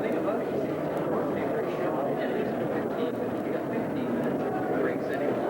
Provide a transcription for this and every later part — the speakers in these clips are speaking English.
Think about it. You see, Coaker show at least 15 minutes. You got 15 minutes of breaks anyway.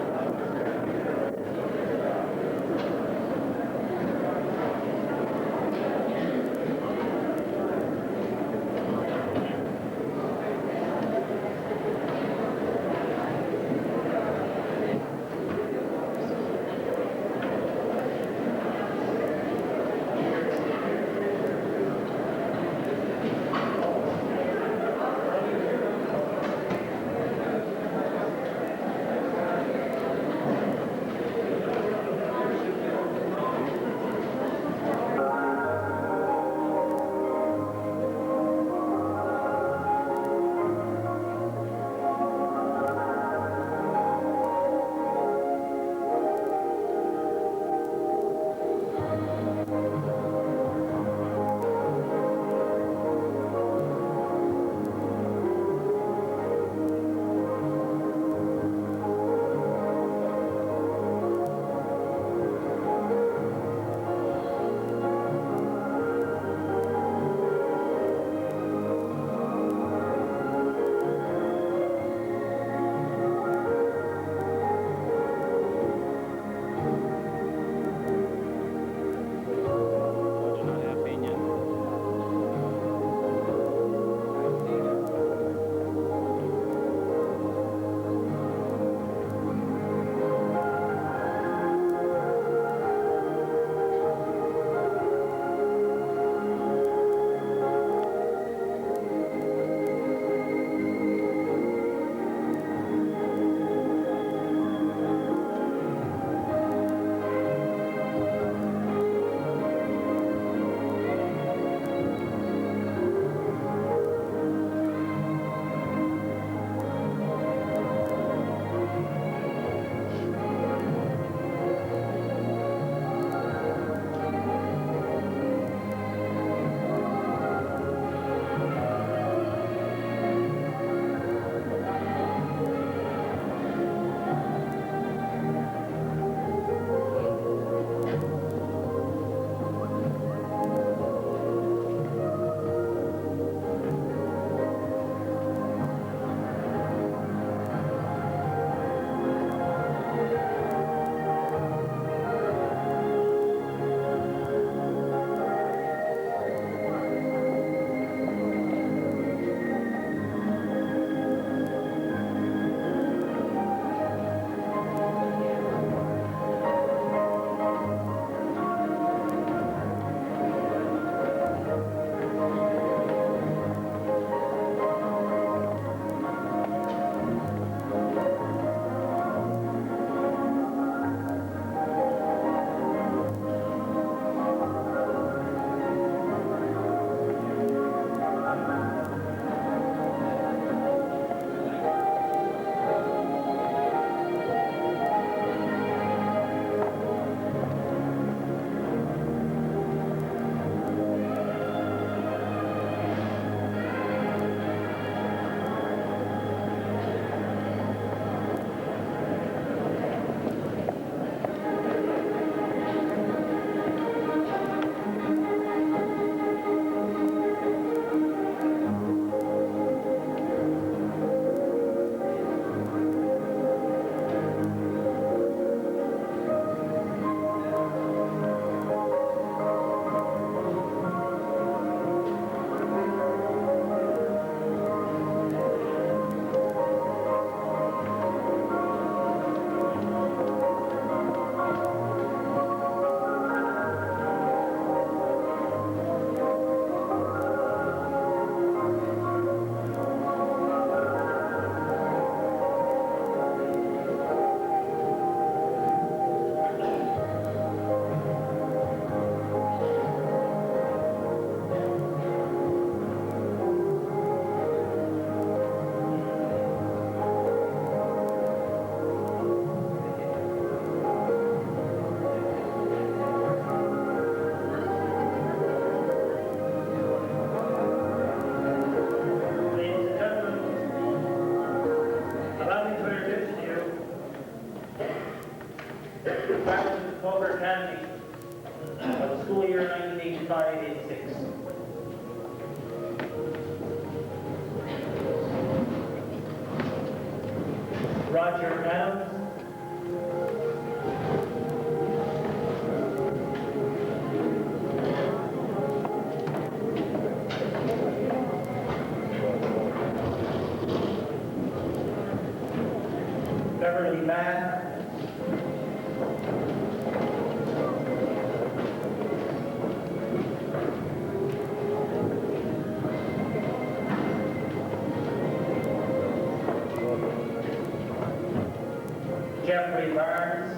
Roger Adams. Beverly Matt. Jeffrey Barnes.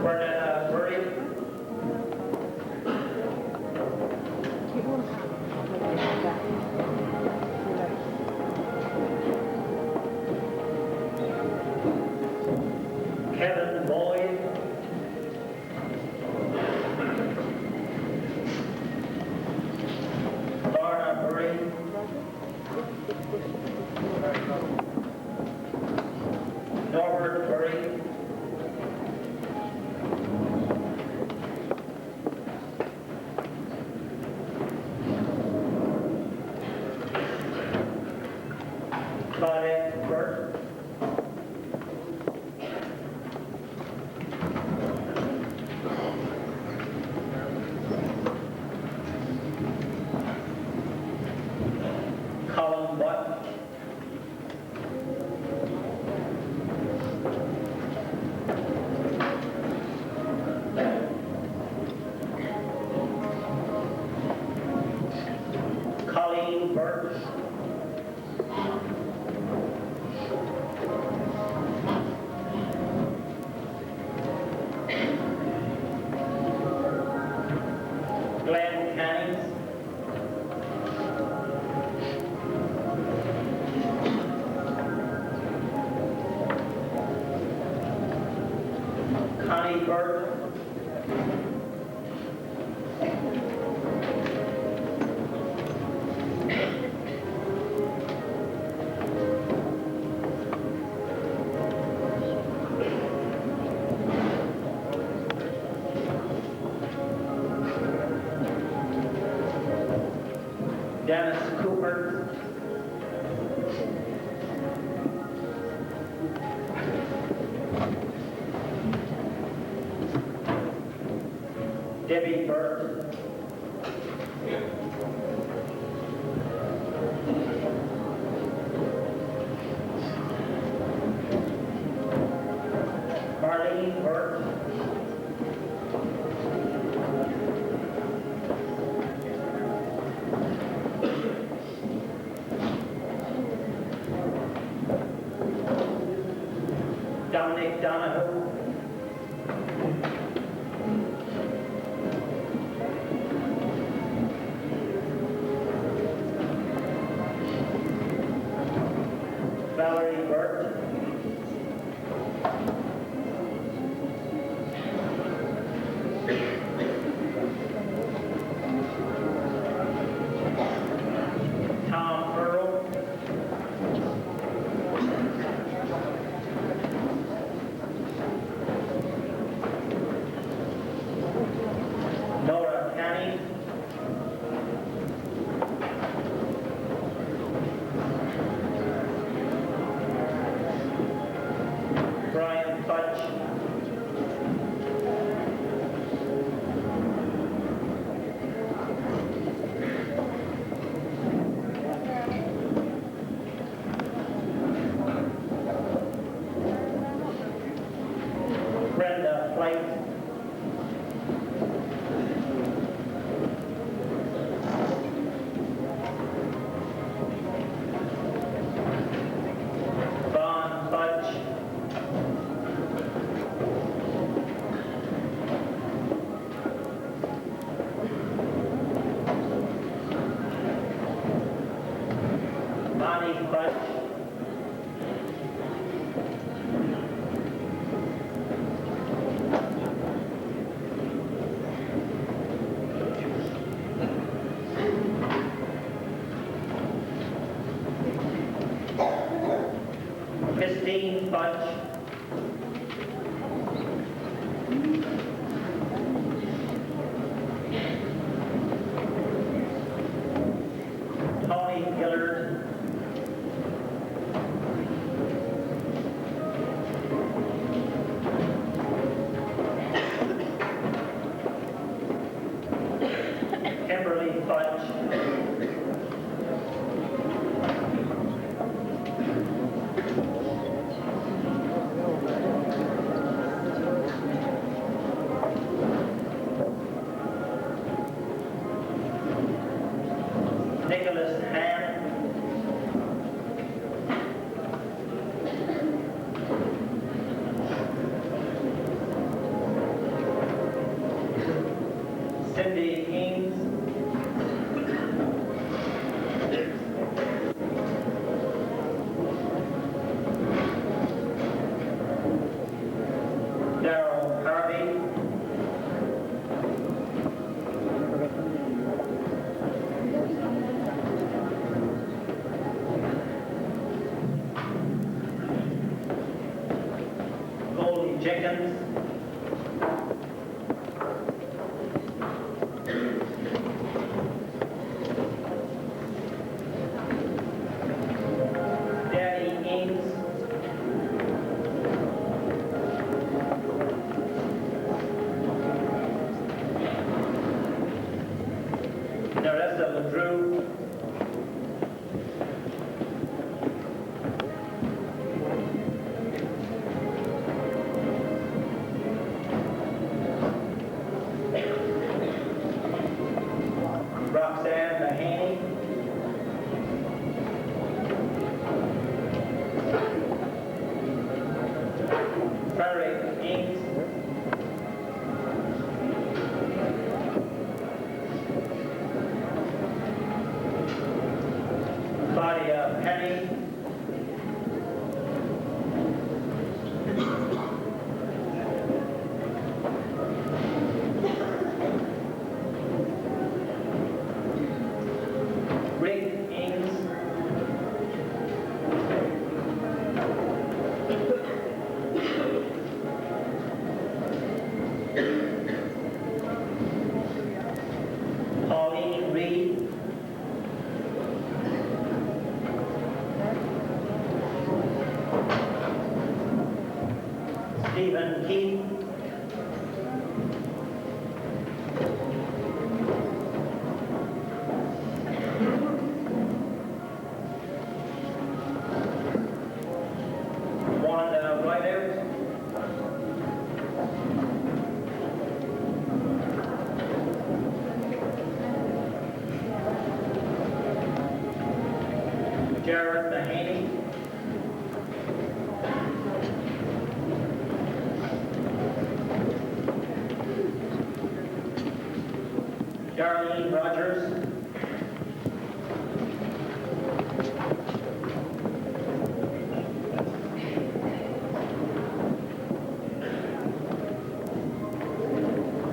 Bernadette Murray. Kevin Boyd. Lorna Murray. Norbert Murray. Claudette Burke. Colin Butt. Colleen Burke. Glenn Cannings. Connie Burke. Dennis Cooper. Debbie Burke. Marlene Burke. Dominic Donahoe. Valerie Burke. Tom Earl. Nora Canny. Brian Fudge. Brenda Flight. Vaughn Fudge. Bonnie Fudge. Kathleen Fudge. Tony Gillard. Kimberly Fudge. Nicholas Ham. Cindy Keynes. Darrell Harvey. Goldie Jenkins. Danny Ames. Narissa LeDrew. Roxanne Mahaney. Frederick Ames. Claudia Penny. Rick Ames. Pauline Reed. Stephen Keith. Wanda Whiteout. Jared Mahaney. Darlene Rogers.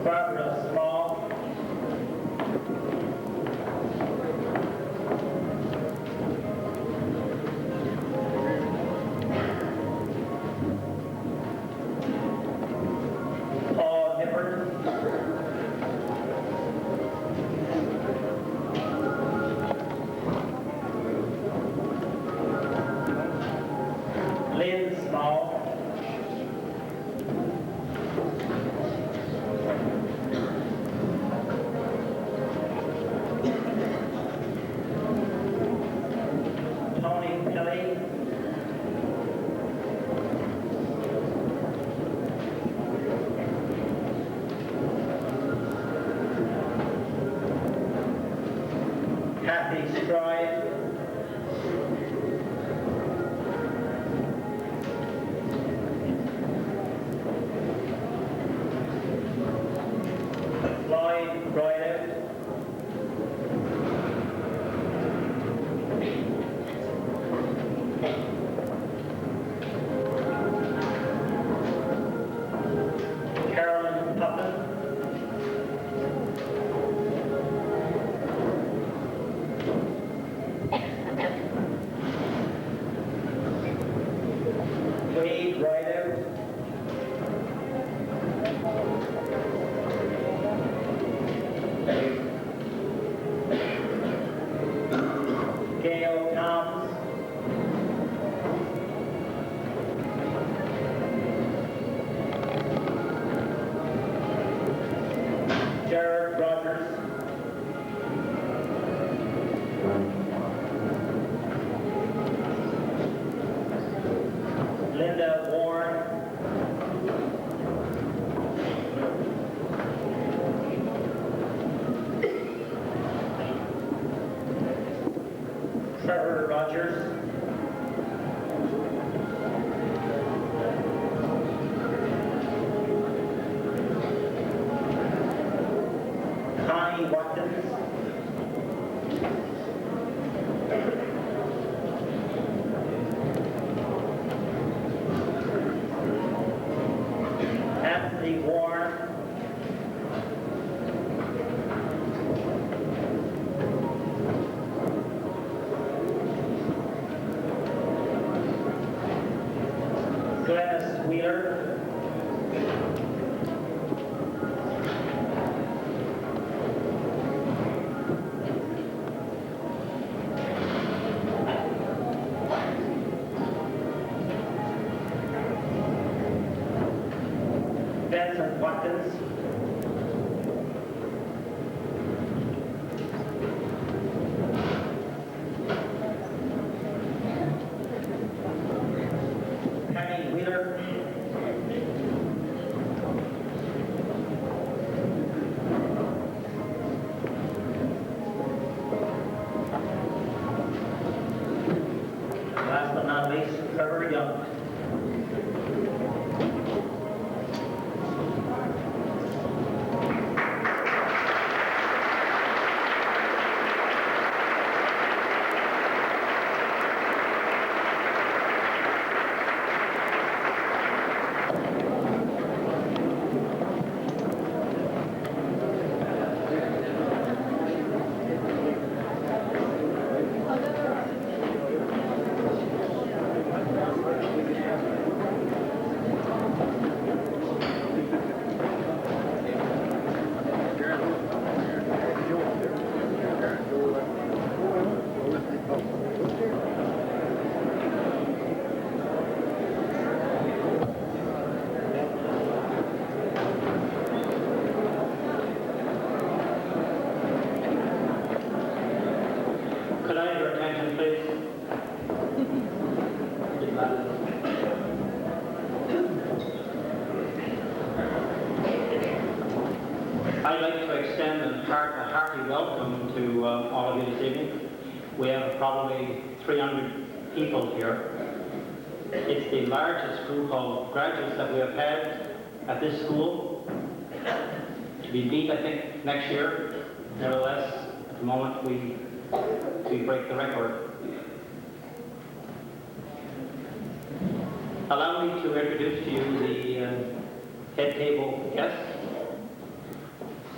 Barbara Small. Paul Hibbert. Lynn Small. Tony Kelly. Kathy Stride. Lloyd Royder. Carolyn Putnam. Trevor Rogers. Connie Watkins. Anthony Warren. Glennis Wheeler. Vincent Watkins. Penny Wheeler. Last but not least, Trevor Young. Could I have your attention, please? I'd like to extend a hearty welcome to all of you this evening. We have probably 300 people here. It's the largest group of graduates that we have had at this school. To be beat, I think, next year. Nevertheless, at the moment we break the record. Allow me to introduce to you the head table guests.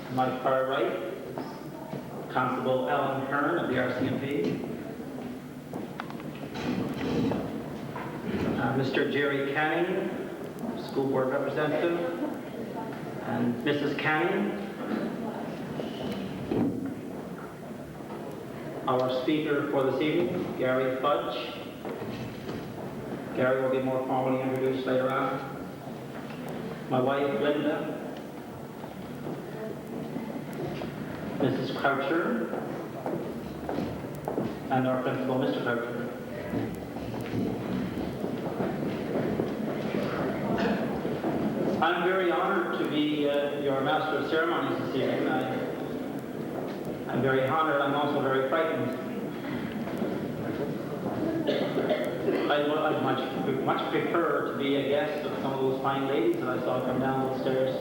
To my far right is Constable Alan Hearn of the RCMP. Mr. Jerry Canning, School Board Representative, and Mrs. Canning. Our speaker for this evening, Gary Fudge. Gary will be more formally introduced later on. My wife, Linda. Mrs. Croucher. And our principal, Mr. Croucher. I'm very honored to be your Master of Ceremonies this evening. I'm very honored. I'm also very frightened. I'd much prefer to be a guest of some of those fine ladies that I saw come down those stairs.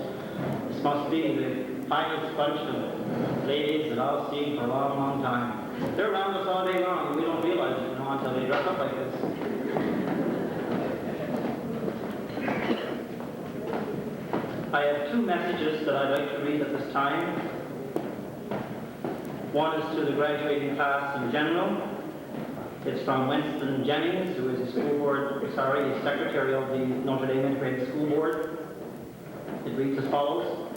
This must be the finest bunch of ladies that I've seen for a long, long time. They're around us all day long, and we don't realize it, until they dress up like this. I have two messages that I'd like to read at this time. One is to the graduating class in general. It's from Winston Jennings, who is a secretary of the Notre Dame Integrated School Board. It reads as follows.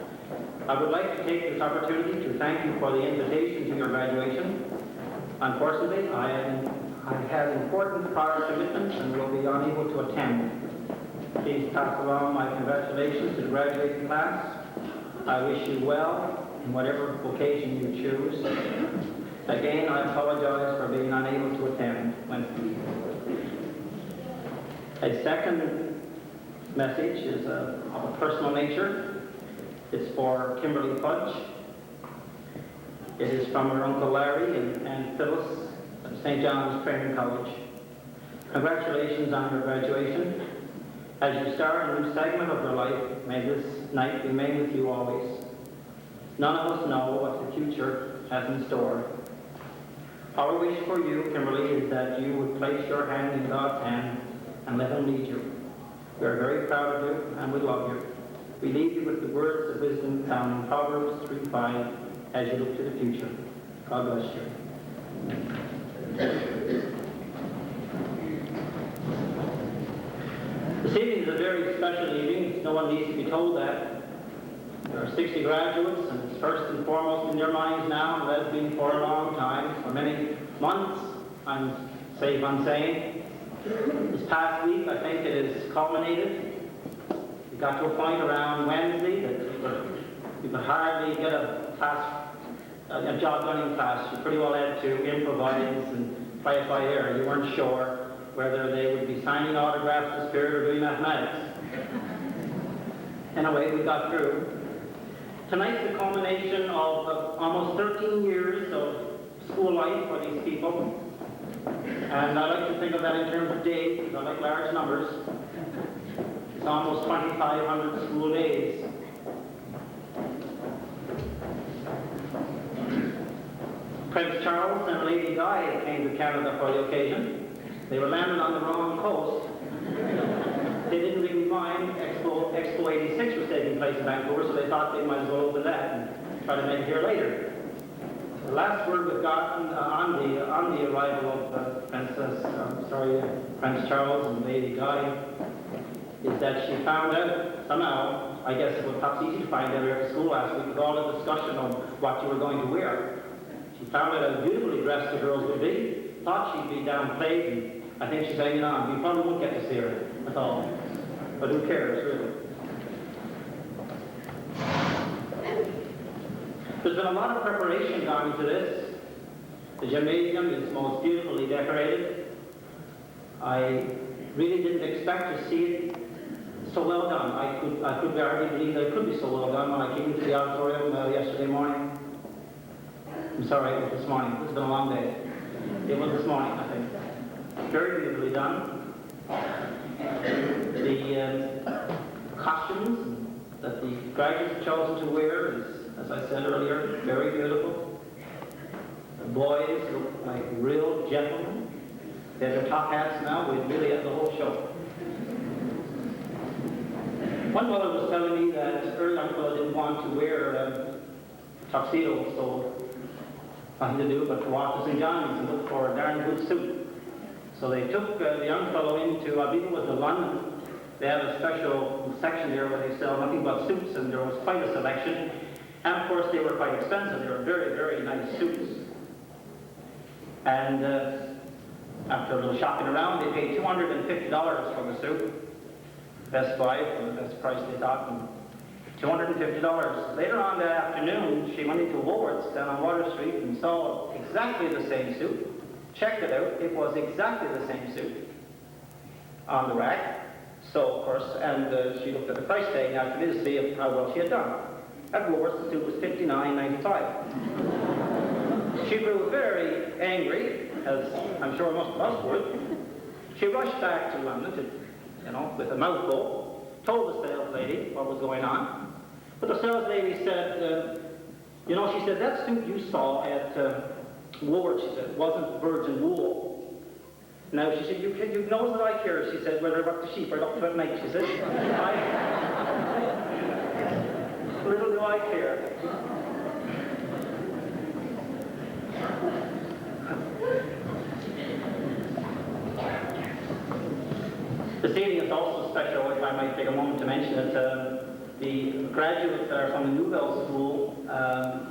I would like to take this opportunity to thank you for the invitation to your graduation. Unfortunately, I have important prior commitments and will be unable to attend. Please pass along my congratulations to the graduating class. I wish you well in whatever vocation you choose. Again, I apologize for being unable to attend Wednesday. A second message is of a personal nature. It's for Kimberly Fudge. It is from her Uncle Larry and Phyllis at St. John's Training College. Congratulations on your graduation. As you start a new segment of your life, may this night remain with you always. None of us know what the future has in store. Our wish for you, Kimberly, is that you would place your hand in God's hand and let Him lead you. We are very proud of you and we love you. We leave you with the words of wisdom found in Proverbs 3:5 as you look to the future. God bless you. This evening is a very special evening. No one needs to be told that. There are 60 graduates, and it's first and foremost in their minds now, and that's been for a long time, for many months, I'm safe on saying. This past week, I think it has culminated. We got to a point around Wednesday that you could hardly get a job done in class. You pretty well had to improvise and play it by ear. You weren't sure whether they would be signing autographs this period or doing mathematics. Anyway, we got through. Tonight's the culmination of almost 13 years of school life for these people. And I like to think of that in terms of days, because I like large numbers. It's almost 2,500 school days. Prince Charles and Lady Di came to Canada for the occasion. They were landed on the wrong coast. They didn't really mind Expo 86 was taking place in Vancouver, so they thought they might as well open that and try to make it here later. The last word we've gotten on the arrival of Prince Charles and Lady Di is that she found out somehow, I guess it was perhaps easy to find out here at school last week with all the discussion of what you were going to wear. She found out how beautifully dressed the girls would be, thought she'd be downplayed, and I think she's hanging on. We probably won't get to see her at all. But who cares, really? There's been a lot of preparation gone into this. The gymnasium is most beautifully decorated. I really didn't expect to see it so well done. I could hardly believe that it could be so well done when I came into the auditorium yesterday morning. I'm sorry, it was this morning. It's been a long day. It was this morning, I think. Very beautifully done. The costumes that the graduates have chosen to wear is, as I said earlier, very beautiful. The boys look like real gentlemen. They have their top hats now. We really have the whole show. One fellow was telling me that her young fellow didn't want to wear a tuxedo, so nothing to do but to walk to St. John's and look for a darn good suit. So they took the young fellow into, I believe it was the London. They have a special section there where they sell nothing but suits, and there was quite a selection. And of course they were quite expensive. They were very, very nice suits. And after a little shopping around, they paid $250 for the suit. Best Buy for the best price they thought, and $250. Later on that afternoon, she went into Woolworths down on Water Street and saw exactly the same suit. Checked it out. It was exactly the same suit on the rack. So, of course, and she looked at the price tag naturally to see how well she had done. At Woolworths, the suit was $59.95. She grew very angry, as I'm sure most of us would. She rushed back to London, with a mouthful, told the sales lady what was going on. But the sales lady said, she said, that suit you saw at Woolworths, she said, wasn't virgin wool. Now, she said, you know that I care, she said, whether what the sheep are up to at night, she said. Little do I care. This evening is also special, if I might take a moment to mention it. The graduates that are from the Newbell School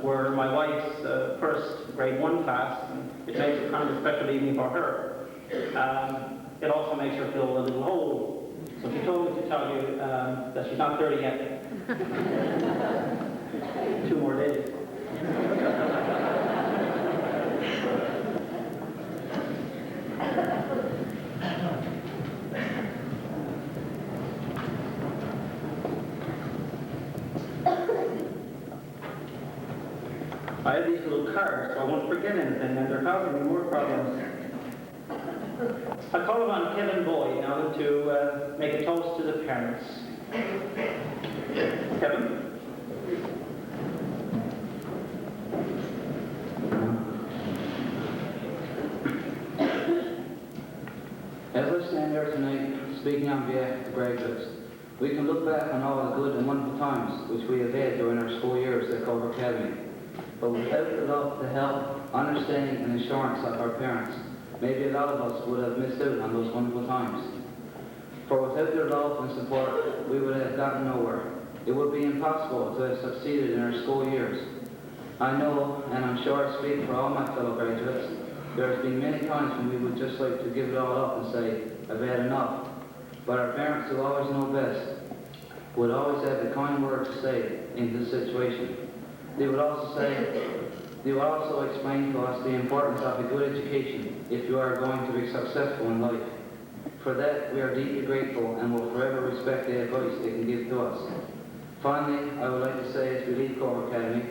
were my wife's first grade 1 class, and it makes it kind of a special evening for her. It also makes her feel a little old. So she told me to tell you that she's not 30 yet. 2 more days. I have these little cards large, so I won't forget anything, and they're causing me more problems. I call upon Kevin Boyd now to make a toast to the parents. Kevin? As I stand here tonight, speaking on behalf of the graduates, we can look back on all the good and wonderful times which we have had during our school years at Coaker Academy. But without the love, the help, understanding and assurance of our parents, maybe a lot of us would have missed out on those wonderful times. For without their love and support, we would have gotten nowhere. It would be impossible to have succeeded in our school years. I know, and I'm sure I speak for all my fellow graduates, there has been many times when we would just like to give it all up and say, I've had enough. But our parents, who always know best, would always have the kind words to say in this situation. They would also explain to us the importance of a good education if you are going to be successful in life. For that, we are deeply grateful and will forever respect the advice they can give to us. Finally, I would like to say as we leave Coaker Academy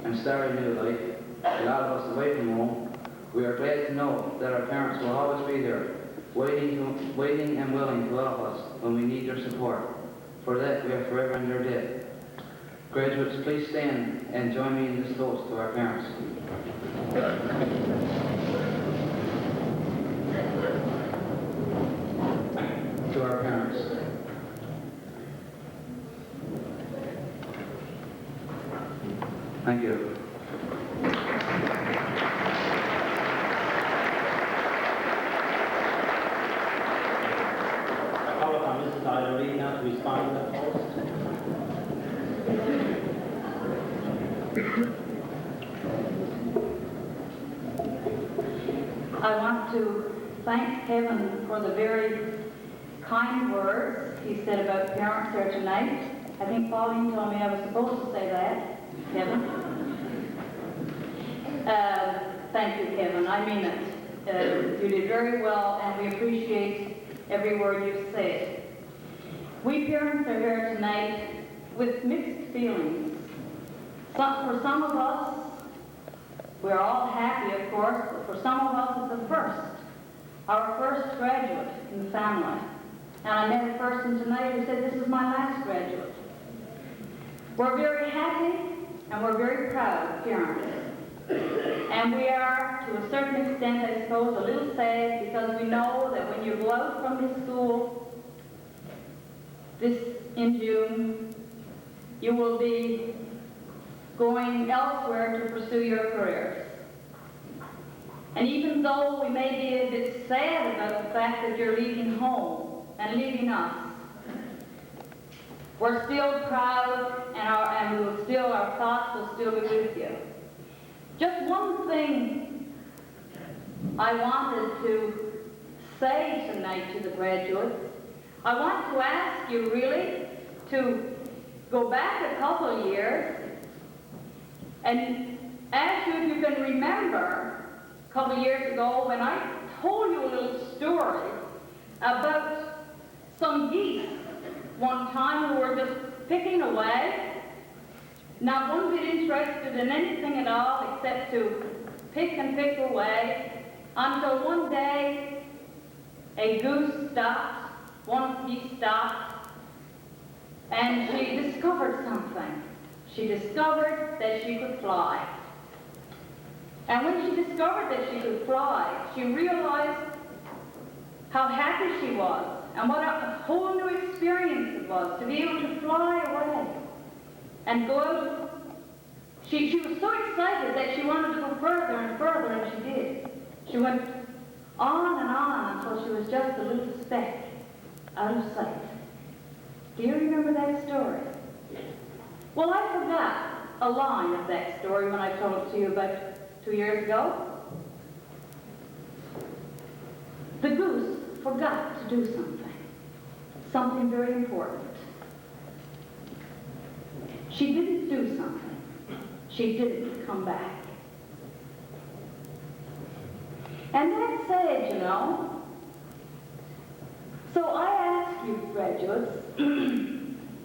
and start a new life, a lot of us away from home, we are glad to know that our parents will always be there, waiting and willing to help us when we need their support. For that, we are forever in their debt. Graduates, please stand and join me in this toast to our parents. To our parents. Thank you. I call upon Mrs. Ida now to respond to the toast. I want to thank Kevin for the very kind words he said about parents here tonight. I think Pauline told me I was supposed to say that, Kevin. Thank you, Kevin. I mean it. You did very well, and we appreciate every word you've said. We parents are here tonight with mixed feelings. For some of us, we're all happy, of course, but for some of us, it's our first graduate in the family. And I met a person tonight who said, this is my last graduate. We're very happy, and we're very proud of parents. And we are, to a certain extent, I suppose, a little sad because we know that when you go out from this school in June, you will be going elsewhere to pursue your careers. And even though we may be a bit sad about the fact that you're leaving home and leaving us, we're still proud, and our thoughts will still be with you. Just one thing I wanted to say tonight to the graduates. I want to ask you really to go back a couple years and ask you if you can remember a couple years ago when I told you a little story about some geese one time who were just picking away, not one bit interested in anything at all except to pick and pick away, until one day a goose stopped, one of the geese stopped, and she discovered something. She discovered that she could fly. And when she discovered that she could fly, she realized how happy she was and what a whole new experience it was to be able to fly away and go out. She was so excited that she wanted to go further and further, and she did. She went on and on until she was just a little speck out of sight. Do you remember that story? Well, I forgot a line of that story when I told it to you about 2 years ago. The goose forgot to do something very important. She didn't do something. She didn't come back. And that's sad, you know. So I ask you, graduates,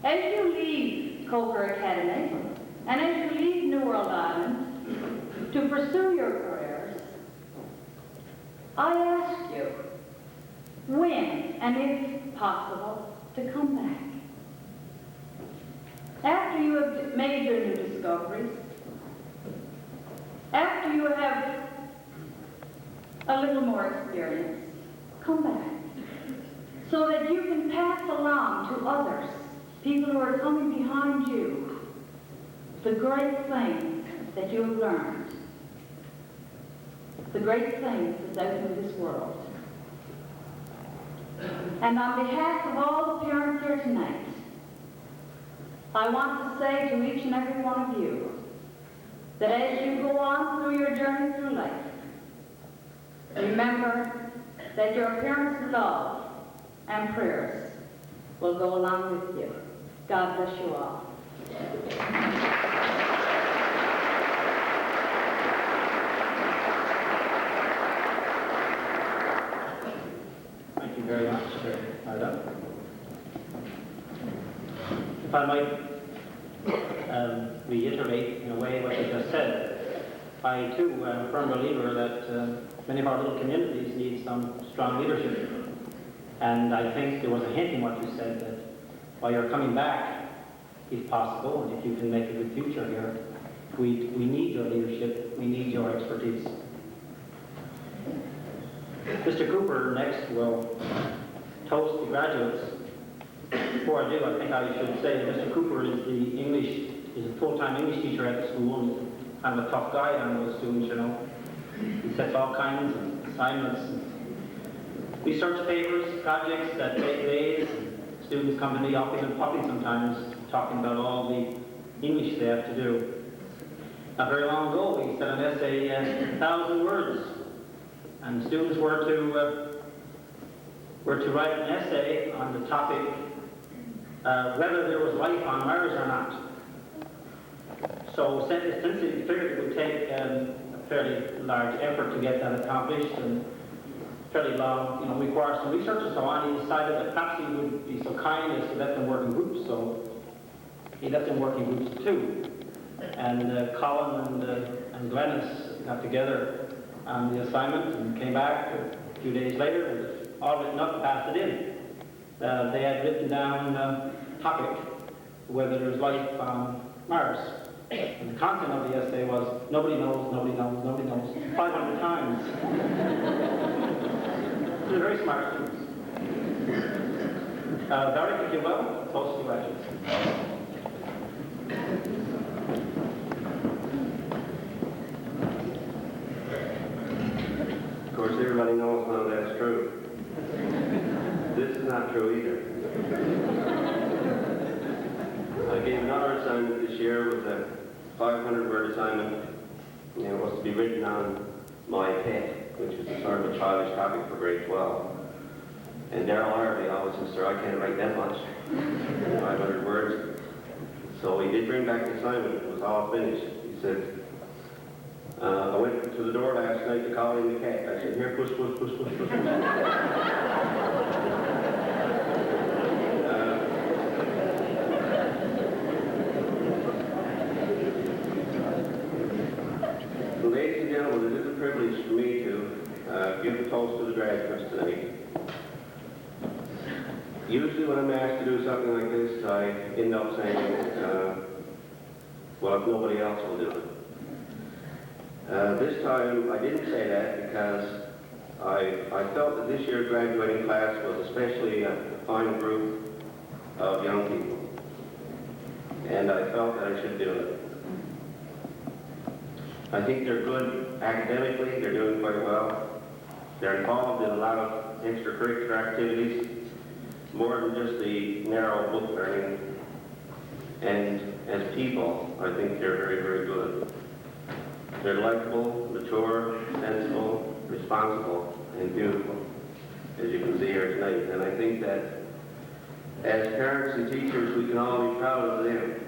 as you leave Coaker Academy, and as you leave New World Island, to pursue your careers, I ask you when and if possible to come back. After you have made your new discoveries, after you have a little more experience, come back so that you can pass along to others, people who are coming behind you, the great things that you have learned, the great things that's out in this world. And on behalf of all the parents here tonight, I want to say to each and every one of you that as you go on through your journey through life, remember that your parents' love and prayers will go along with you. God bless you all. Thank you very much, Ida. If I might reiterate in a way what you just said, I too am a firm believer that many of our little communities need some strong leadership. And I think there was a hint in what you said that while you're coming back, if possible, and if you can make a good future here, we need your leadership, we need your expertise. Mr. Cooper next will toast the graduates. Before I do, I think I should say that Mr. Cooper is a full-time English teacher at the school, and kind of a tough guy on those students, you know. He sets all kinds of assignments, and research papers, projects that take days. Students come to me, hopping and popping sometimes, talking about all the English they have to do. Not very long ago, we set an essay, 1,000 words, and students were to write an essay on the topic whether there was life on Mars or not. So since it figured it would take a fairly large effort to get that accomplished and fairly long, require some research and so on, he decided that perhaps he would be so kind as to let them work in groups. So he let them work in groups too. And Colin and Glennis got together on the assignment and came back a few days later and all written up and passed it in. They had written down a topic, whether there's life on Mars. And the content of the essay was, nobody knows, nobody knows, nobody knows, 500 times. They're very smart students. Derek, if you will, toast to graduates. Of course, everybody knows none of that's true. This is not true either. I gave another assignment this year with a 500-word assignment, and it was to be written on my pet, which is a sort of a childish topic for grade 12. And Darrell Harvey always says, "Sir, I can't write that much, 500 words." So he did bring back the assignment. It was all finished. He said, I went to the door last night to call in the cat. I said, "Here, push, push, push, push, push." Ladies and gentlemen, it is a privilege for me to give a toast to the graduates tonight. Usually when I'm asked to do something like this, I end up saying, well, if nobody else will do it. This time, I didn't say that because I felt that this year's graduating class was especially a fine group of young people. And I felt that I should do it. I think they're good academically, they're doing quite well. They're involved in a lot of extracurricular activities, more than just the narrow book learning. And as people, I think they're very, very good. They're likable, mature, sensible, responsible, and beautiful, as you can see here tonight. And I think that as parents and teachers, we can all be proud of them.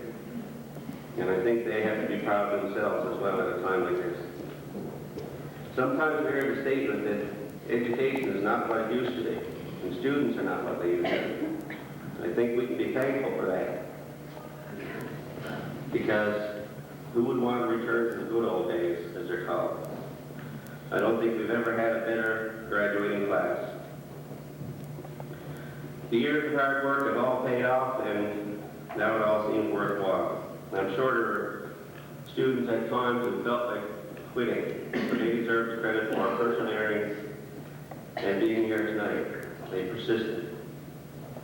And I think they have to be proud of themselves as well at a time like this. Sometimes we hear the statement that education is not what it used to be, and students are not what they used to be. I think we can be thankful for that. Because Who would want to return to the good old days, as they're called? I don't think we've ever had a better graduating class. The years of hard work have all paid off, and now it all seems worthwhile. I'm sure there are students at times who felt like quitting, but they deserve the credit for persevering and being here tonight. They persisted.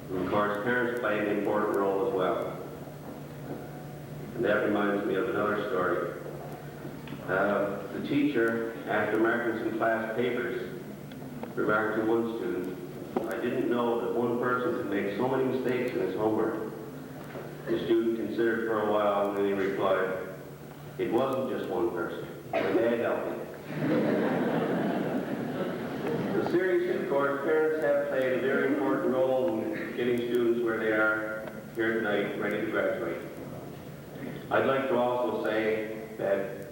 And of course, parents play an important role as well. And that reminds me of another story. The teacher, after marking some class papers, remarked to one student, "I didn't know that one person could make so many mistakes in his homework." The student considered for a while and then he replied, "It wasn't just one person. My dad helped me." So seriously, of course, parents have played a very important role in getting students where they are here tonight, ready to graduate. I'd like to also say that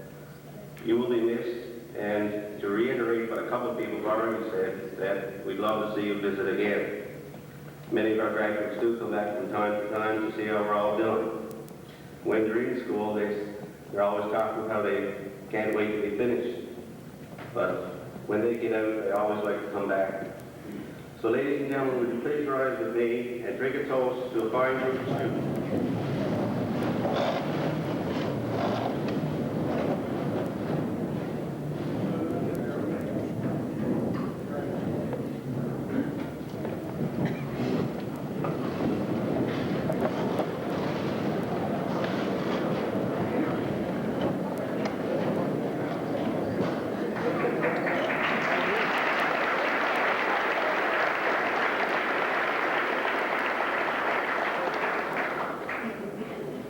you will be missed, and to reiterate what a couple of people have already said, that we'd love to see you visit again. Many of our graduates do come back from time to time to see how we're all doing. When they're in school, they're always talking about how they can't wait to be finished. But when they get out, they always like to come back. So ladies and gentlemen, would you please rise with me and drink a toast to a fine group of students.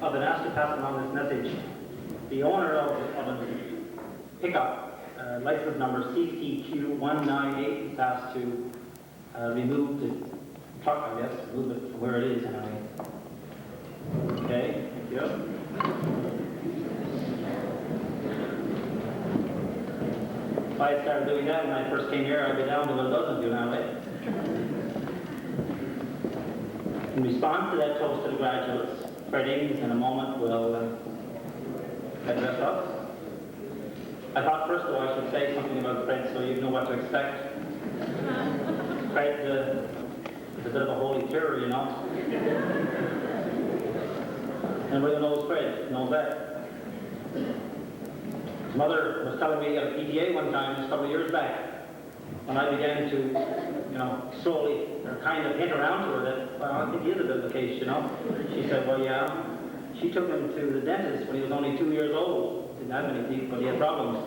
I've been asked to pass along this message. The owner of a pickup, license number CCQ198, is asked to remove the truck, I guess, move it from where it is anyway. Okay, thank you. If I had started doing that when I first came here, I'd be down to a dozen of you now, eh? In response to that toast to the graduates, Fred Ings in a moment will address us. I thought first of all I should say something about Fred so you know what to expect. Fred is a bit of a holy terror, you know. Anybody who knows Fred knows that. His mother was telling me at a PTA one time, just a couple of years back, when I began to, slowly or kind of hint around to her that, well, I think he is a bit of a case, you know. She said, well, yeah. She took him to the dentist when he was only 2 years old. Didn't have any teeth, but he had problems.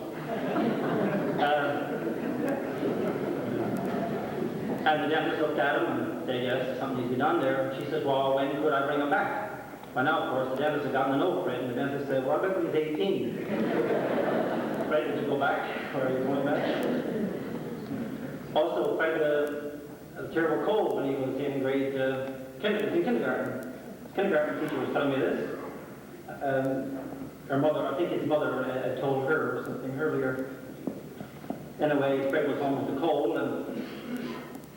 And the dentist looked at him and said, yes, something needs to be done there. She said, well, when could I bring him back? Well, now, of course, the dentist had gotten a note, Fred, and the dentist said, well, I bet when he's 18. Fred, did you go back, or are you going back? Also, Fred had a terrible cold when he was in kindergarten. His kindergarten teacher was telling me this. Her mother, I think his mother had told her or something earlier. Anyway, Fred was home with the cold, and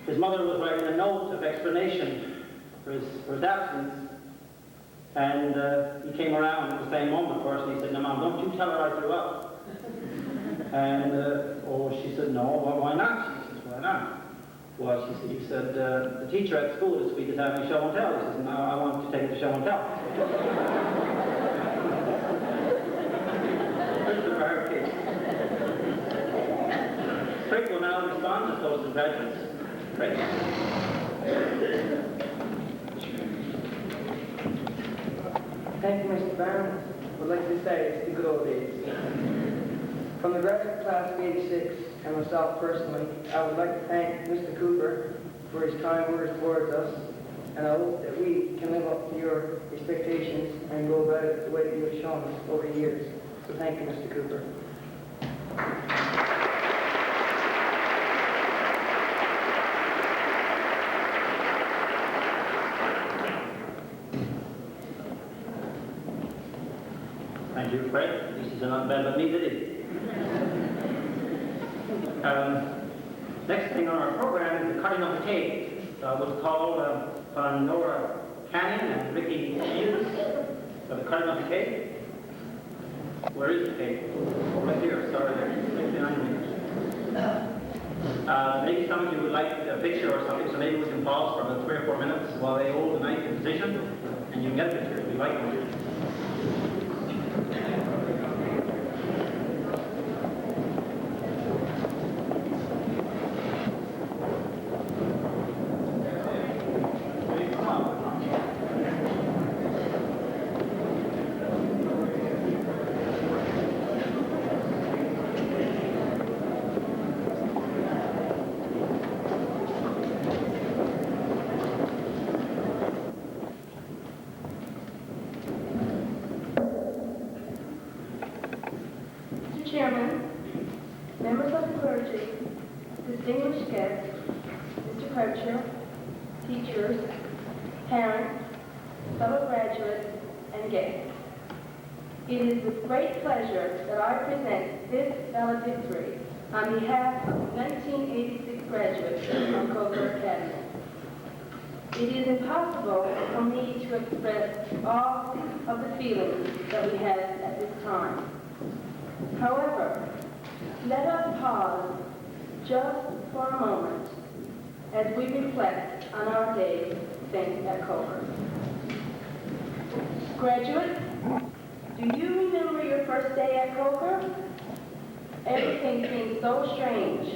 his mother was writing a note of explanation for his absence. And he came around at the same moment, of course, and he said, no, Mom, don't you tell her I threw up. And, she said, no, well, why not? She says, why not? Well, he said, the teacher at school this week is having show and tell. He says, no, I want to take it to show and tell. Here's the rare case. Craig will now respond to those graduates. Craig. Thank you, Mr. Barron. I would like to say it's the good old days. From the graduate class of 86 and myself personally, I would like to thank Mr. Cooper for his kind words towards us, and I hope that we can live up to your expectations and go about it the way that you have shown us over the years. So thank you, Mr. Cooper. Thank you, Fred. At least he's not bad with me, did he? Next thing on our program is the cutting of the cake. So I would call upon Nora Cannon and Ricky Shields for the cutting of the cake. Where is the cake? Oh, right here, sorry, there, 69 meters. Maybe some of you would like a picture or something, so maybe we can pause for about 3 or 4 minutes while they hold the knife in position, and you can get a picture if you like one. Mr. Chairman, members of the clergy, distinguished guests, Mr. Coacher, teachers, parents, fellow graduates, and guests. It is with great pleasure that I present this valedictory on behalf of 1986 graduates from Coaker Academy. It is impossible for me to express all of the feelings that we have at this time. However, let us pause just for a moment as we reflect on our days spent at Coaker. Graduates, do you remember your first day at Coaker? Everything seemed so strange.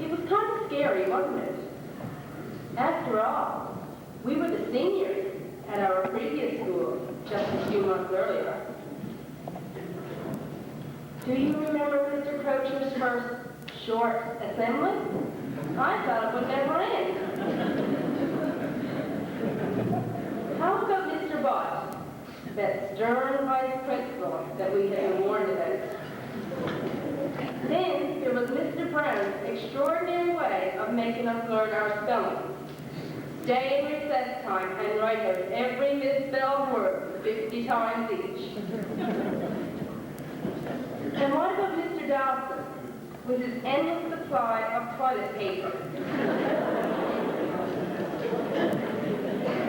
It was kind of scary, wasn't it? After all, we were the seniors at our previous school just a few months earlier. Do you remember Mr. Crocher's first short assembly? I thought it would never end. How about Mr. Bott, that stern vice principal that we had been warned about? Then there was Mr. Brown's extraordinary way of making us learn our spelling. Stay in recess time and write out every misspelled word 50 times each. And what about Mr. Dawson, with his endless supply of toilet paper?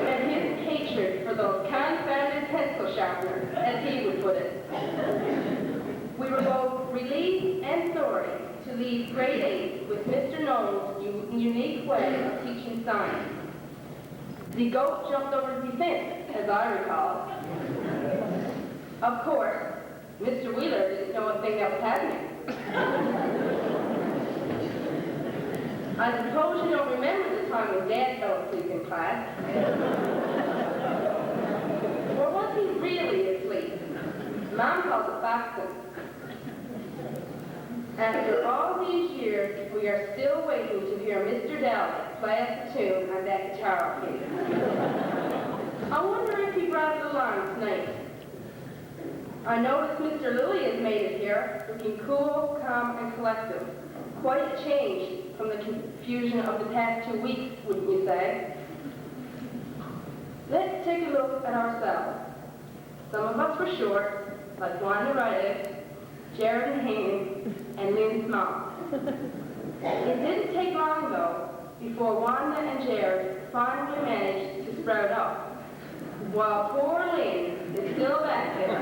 And his hatred for those confounded pencil sharpeners, as he would put it. We were both relieved and sorry to leave grade 8 with Mr. Nolan's unique way of teaching science. The goat jumped over the fence, as I recall. Of course, Mr. Wheeler didn't know a thing that was happening. I suppose you don't remember the time when Dad fell asleep in class. Or was he really asleep? Mom calls it boxing. After all these years, we are still waiting to hear Mr. Dowd play us a tune on that guitar of his. I wonder if he brought it along tonight. I noticed Mr. Lilly has made it here, looking cool, calm, and collective. Quite a change from the confusion of the past 2 weeks, wouldn't you say? Let's take a look at ourselves. Some of us were short, like Wanda Rydick, Jared and Haynes, and Lynn Small. It didn't take long, though, before Wanda and Jared finally managed to sprout up, while poor Lynn is still back there,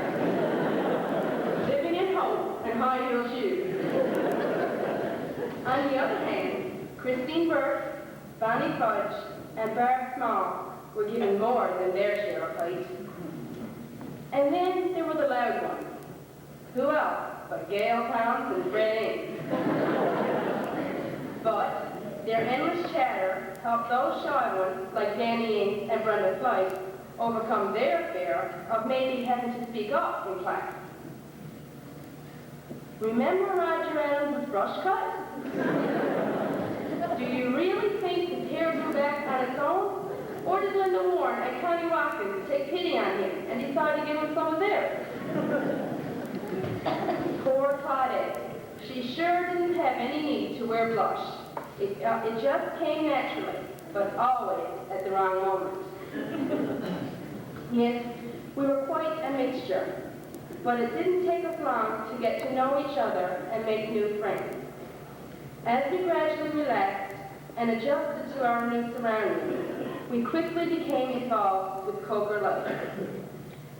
living in hope and high-heel shoes. On the other hand, Christine Burke, Bonnie Fudge, and Barb Small were given more than their share of fight. And then there were the loud ones. Who else but Gail Pounds and Fred Ames? But their endless chatter helped those shy ones like Danny Ames and Brenda Flight overcome their fear of maybe having to speak up in class. Remember Roger Adams' brush cut? Do you really think his hair grew back on its own? Or did Linda Warren and Connie Watkins take pity on him and decide to give him some of theirs? Poor Claudette. She sure didn't have any need to wear blush. It just came naturally, but always at the wrong moment. Yes, we were quite a mixture, but it didn't take us long to get to know each other and make new friends. As we gradually relaxed and adjusted to our new surroundings, we quickly became involved with Coaker life.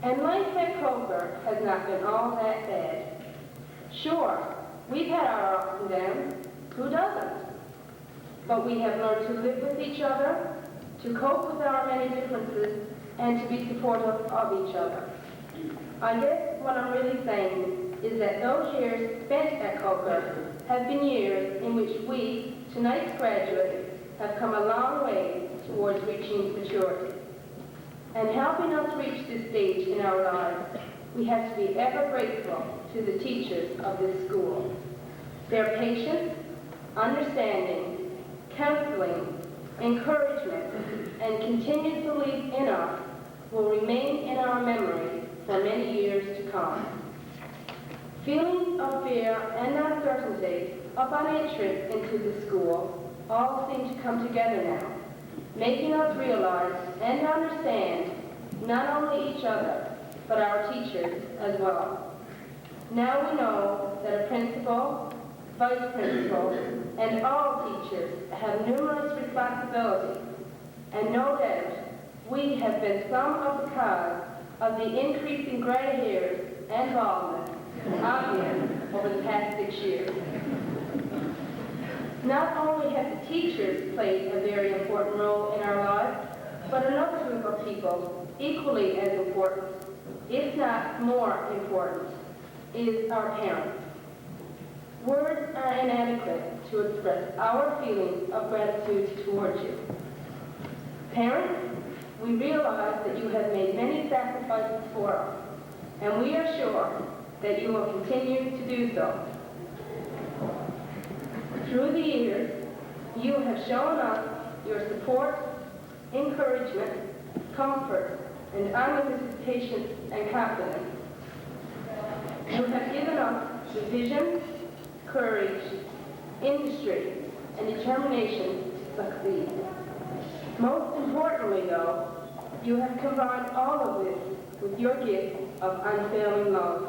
And life at Coaker has not been all that bad. Sure, we've had our ups and downs. Who doesn't? But we have learned to live with each other, to cope with our many differences, and to be supportive of each other. I guess what I'm really saying is that those years spent at Coaker have been years in which we, tonight's graduates, have come a long way towards reaching maturity. And helping us reach this stage in our lives, we have to be ever grateful to the teachers of this school. Their patience, understanding, counseling, encouragement, and continued belief in us will remain in our memory for many years to come. Feelings of fear and uncertainty upon entry into the school all seem to come together now, making us realize and understand not only each other, but our teachers as well. Now we know that a principal, vice principal, and all teachers have numerous responsibilities, and no doubt we have been some of the cause of the increasing gray hairs and baldness obvious over the past 6 years. Not only have the teachers played a very important role in our lives, but another group of people equally as important, if not more important, is our parents. Words are inadequate to express our feelings of gratitude towards you. Parents, we realize that you have made many sacrifices for us, and we are sure that you will continue to do so. Through the years, you have shown us your support, encouragement, comfort, and unlimited patience and confidence. You have given us the vision, courage, industry, and determination to succeed. Most importantly, though, you have combined all of this with your gift of unfailing love.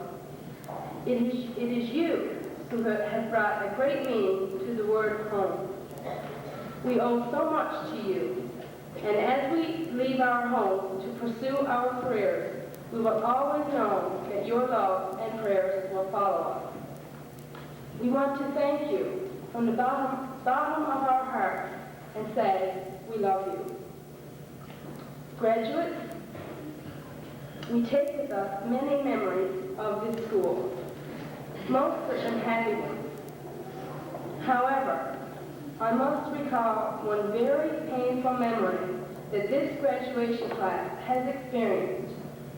It is you who have brought a great meaning to the word home. We owe so much to you, and as we leave our home to pursue our careers, we will always know that your love and prayers will follow us. We want to thank you from the bottom of our heart and say we love you. Graduates, we take with us many memories of this school, most of them happy ones. However, I must recall one very painful memory that this graduation class has experienced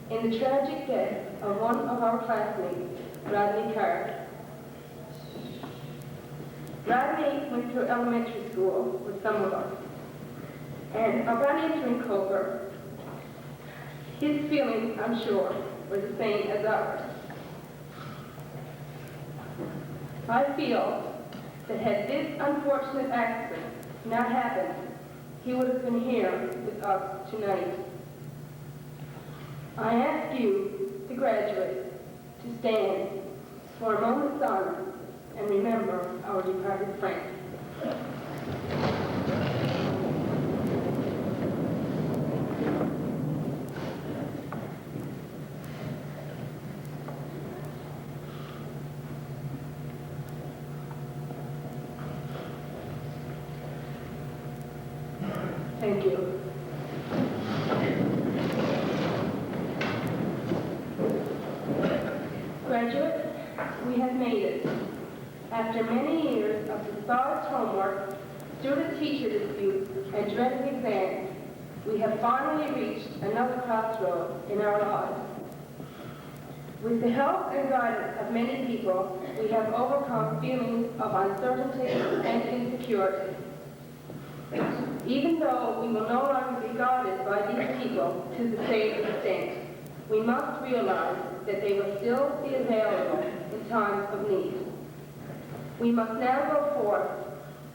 in the tragic death of one of our classmates, Rodney Carr. Rodney went to elementary school with some of us, and upon entering Coaker, his feelings, I'm sure, were the same as ours. I feel that had this unfortunate accident not happened, he would have been here with us tonight. I ask you, the graduates, to stand for a moment's honor and remember our departed friend. Thank you. Graduates, we have made it. After many years of discouraged homework, student-teacher disputes, and dreaded exams, we have finally reached another crossroad in our lives. With the help and guidance of many people, we have overcome feelings of uncertainty and insecurity. Even though we will no longer be guided by these people to the same extent, we must realize that they will still be available in times of need. We must now go forth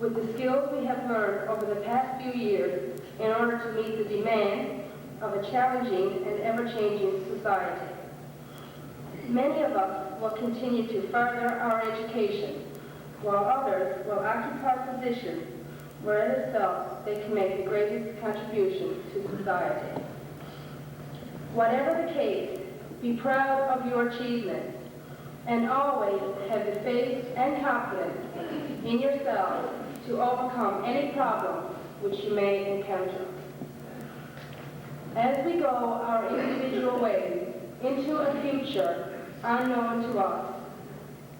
with the skills we have learned over the past few years in order to meet the demands of a challenging and ever-changing society. Many of us will continue to further our education, while others will occupy positions where it is felt they can make the greatest contribution to society. Whatever the case, be proud of your achievements, and always have the faith and confidence in yourself to overcome any problem which you may encounter. As we go our individual ways into a future unknown to us,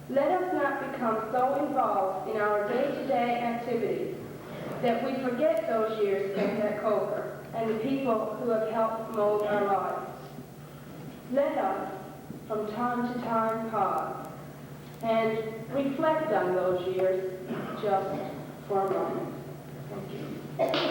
let us not become so involved in our day-to-day activities that we forget those years spent at Coaker and the people who have helped mold our lives. Let us, from time to time, pause and reflect on those years just for a moment. Thank you.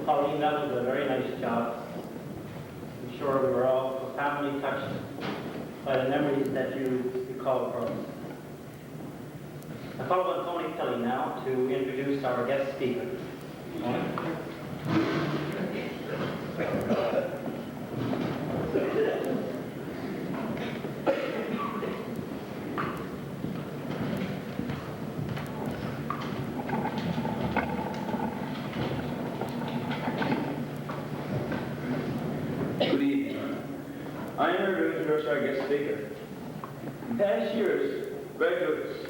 Pauline, that was a very nice job. I'm sure we were all profoundly touched by the memories that you recalled for us. I call on Tony Kelly now to introduce our guest speaker. Tony? Good evening. I am here to introduce our guest speaker. In past years, graduates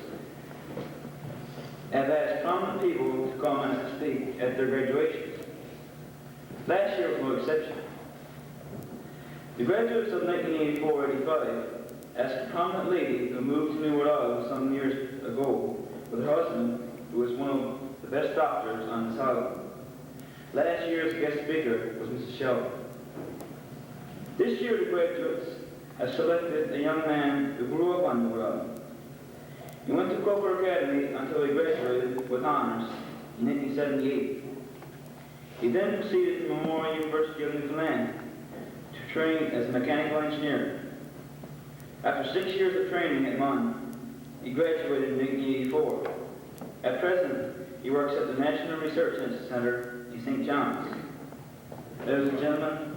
have asked prominent people to come and speak at their graduations. Last year was no exception. The graduates of 1984-85 asked a prominent lady who moved to New Orleans some years ago with her husband, who was one of the best doctors on this island. Last year's guest speaker was Mrs. Shelby. This year, the graduates have selected a young man who grew up on New Orleans. He went to Coaker Academy until he graduated with honors in 1978. He then proceeded to Memorial University of Newfoundland to train as a mechanical engineer. After 6 years of training at MUN, he graduated in 1984. At present, he works at the National Research Center in St. John's. Ladies and gentlemen,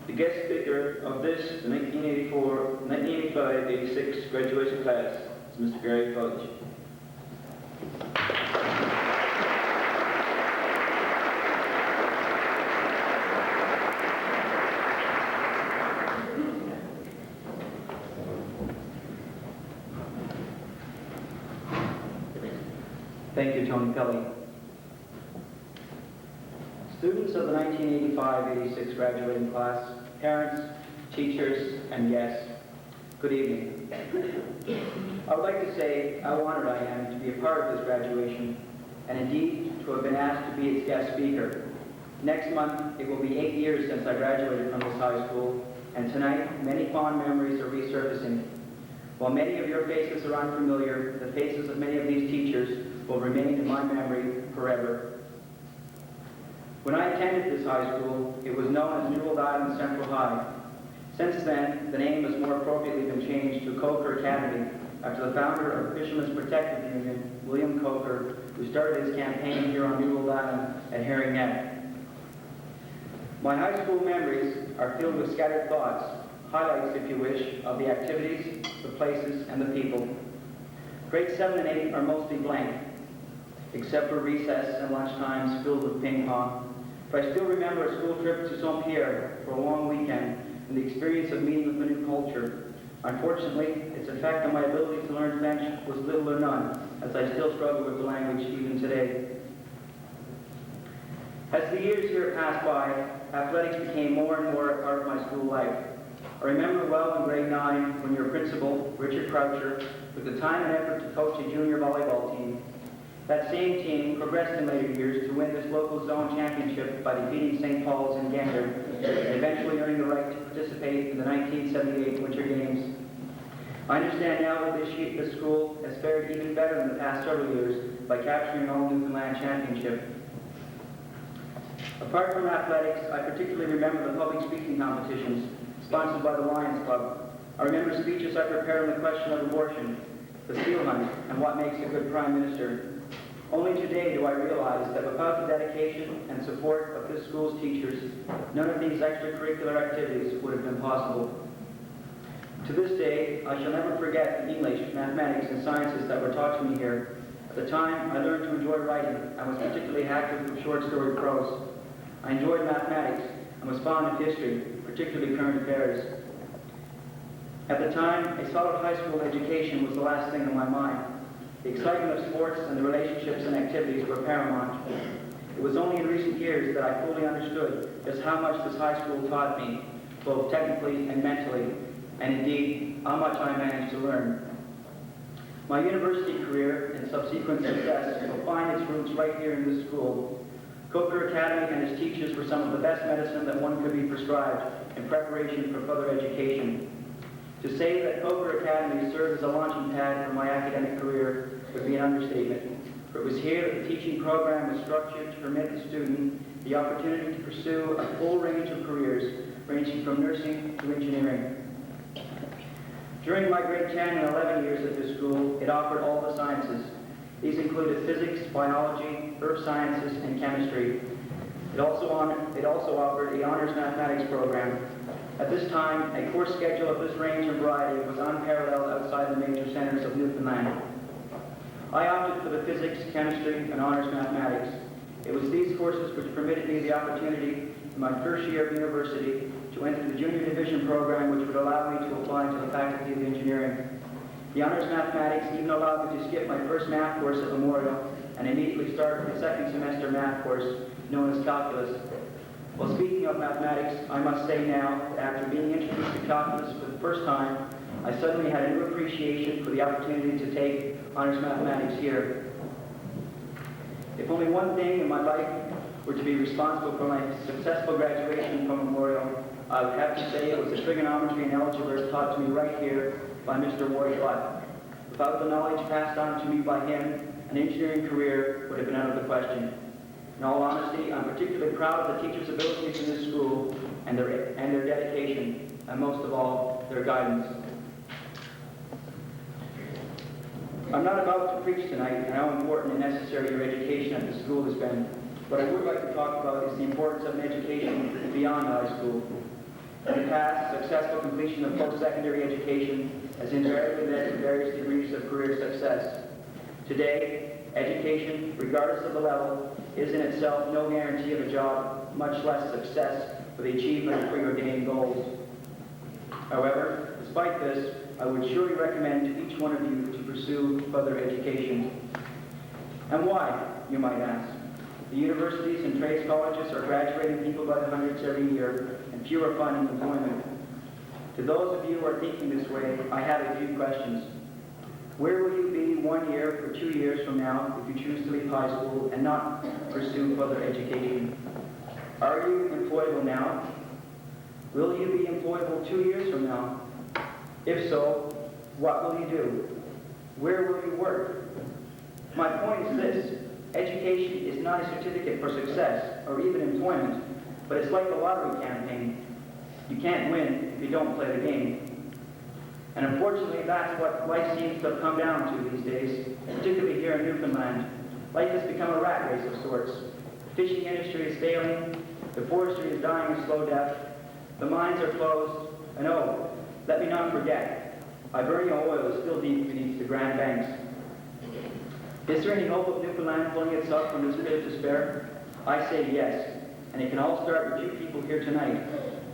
the guest speaker of this, the 1985-86 graduation class, is Mr. Gary Fudge. Thank you, Tony Kelly. Students of the 1985-86 graduating class, parents, teachers, and guests, good evening. I would like to say how honored I am to be a part of this graduation, and indeed to have been asked to be its guest speaker. Next month, it will be 8 years since I graduated from this high school, and tonight, many fond memories are resurfacing. While many of your faces are unfamiliar, the faces of many of these teachers will remain in my memory forever. When I attended this high school, it was known as New Old Island Central High. Since then, the name has more appropriately been changed to Coaker Academy, after the founder of the Fishermen's Protective Union, William Coaker, who started his campaign here on New Old Island at Herring Neck. My high school memories are filled with scattered thoughts, highlights, if you wish, of the activities, the places, and the people. Grades 7 and 8 are mostly blank, except for recess and lunch times filled with ping pong. But I still remember a school trip to St. Pierre for a long weekend and the experience of meeting with a new culture. Unfortunately, its effect on my ability to learn French was little or none, as I still struggle with the language even today. As the years here passed by, athletics became more and more a part of my school life. I remember well in grade 9 when your principal, Richard Croucher, took the time and effort to coach a junior volleyball team. That same team progressed in later years to win this local zone championship by defeating St. Paul's and Gander, and eventually earning the right to participate in the 1978 Winter Games. I understand now that this school has fared even better in the past several years by capturing an all-Newfoundland championship. Apart from athletics, I particularly remember the public speaking competitions sponsored by the Lions Club. I remember speeches I prepared on the question of abortion, the seal hunt, and what makes a good prime minister. Only today do I realize that without the dedication and support of this school's teachers, none of these extracurricular activities would have been possible. To this day, I shall never forget the English, mathematics, and sciences that were taught to me here. At the time, I learned to enjoy writing and was particularly active with short story prose. I enjoyed mathematics and was fond of history, particularly current affairs. At the time, a solid high school education was the last thing on my mind. The excitement of sports and the relationships and activities were paramount. It was only in recent years that I fully understood just how much this high school taught me, both technically and mentally, and indeed, how much I managed to learn. My university career and subsequent success will find its roots right here in this school. Coaker Academy and its teachers were some of the best medicine that one could be prescribed in preparation for further education. To say that Coaker Academy served as a launching pad for my academic career would be an understatement, for it was here that the teaching program was structured to permit the student the opportunity to pursue a full range of careers, ranging from nursing to engineering. During my grade 10 and 11 years at this school, it offered all the sciences. These included physics, biology, earth sciences, and chemistry. It also offered the honors mathematics program. At this time, a course schedule of this range and variety was unparalleled outside the major centers of Newfoundland. I opted for the physics, chemistry, and honors mathematics. It was these courses which permitted me the opportunity in my first year of university to enter the junior division program, which would allow me to apply to the Faculty of Engineering. The honors mathematics even allowed me to skip my first math course at Memorial and immediately start with the second semester math course known as calculus. Well, speaking of mathematics, I must say now that after being introduced to calculus for the first time, I suddenly had a new appreciation for the opportunity to take honors mathematics here. If only one thing in my life were to be responsible for my successful graduation from Memorial, I would have to say it was the trigonometry and algebra taught to me right here by Mr. Ward Butt. Without the knowledge passed on to me by him, an engineering career would have been out of the question. In all honesty, I'm particularly proud of the teachers' abilities in this school and their dedication, and most of all, their guidance. I'm not about to preach tonight and how important and necessary your education at the school has been. What I would like to talk about is the importance of an education beyond high school. In the past, successful completion of post-secondary education has invariably led to various degrees of career success. Today, education, regardless of the level, is in itself no guarantee of a job, much less success for the achievement of preordained goals. However, despite this, I would surely recommend to each one of you to pursue further education. And why, you might ask? The universities and trades colleges are graduating people by the hundreds every year, and few are finding employment. To those of you who are thinking this way, I have a few questions. Where will you be 1 year or 2 years from now if you choose to leave high school and not pursue further education? Are you employable now? Will you be employable 2 years from now? If so, what will you do? Where will you work? My point is this: education is not a certificate for success or even employment, but it's like the lottery campaign. You can't win if you don't play the game. And unfortunately, that's what life seems to have come down to these days, particularly here in Newfoundland. Life has become a rat race of sorts. The fishing industry is failing, the forestry is dying a slow death, the mines are closed, and oh, let me not forget, Hibernia oil is still deep beneath the Grand Banks. Is there any hope of Newfoundland pulling itself from this pit of despair? I say yes, and it can all start with you people here tonight.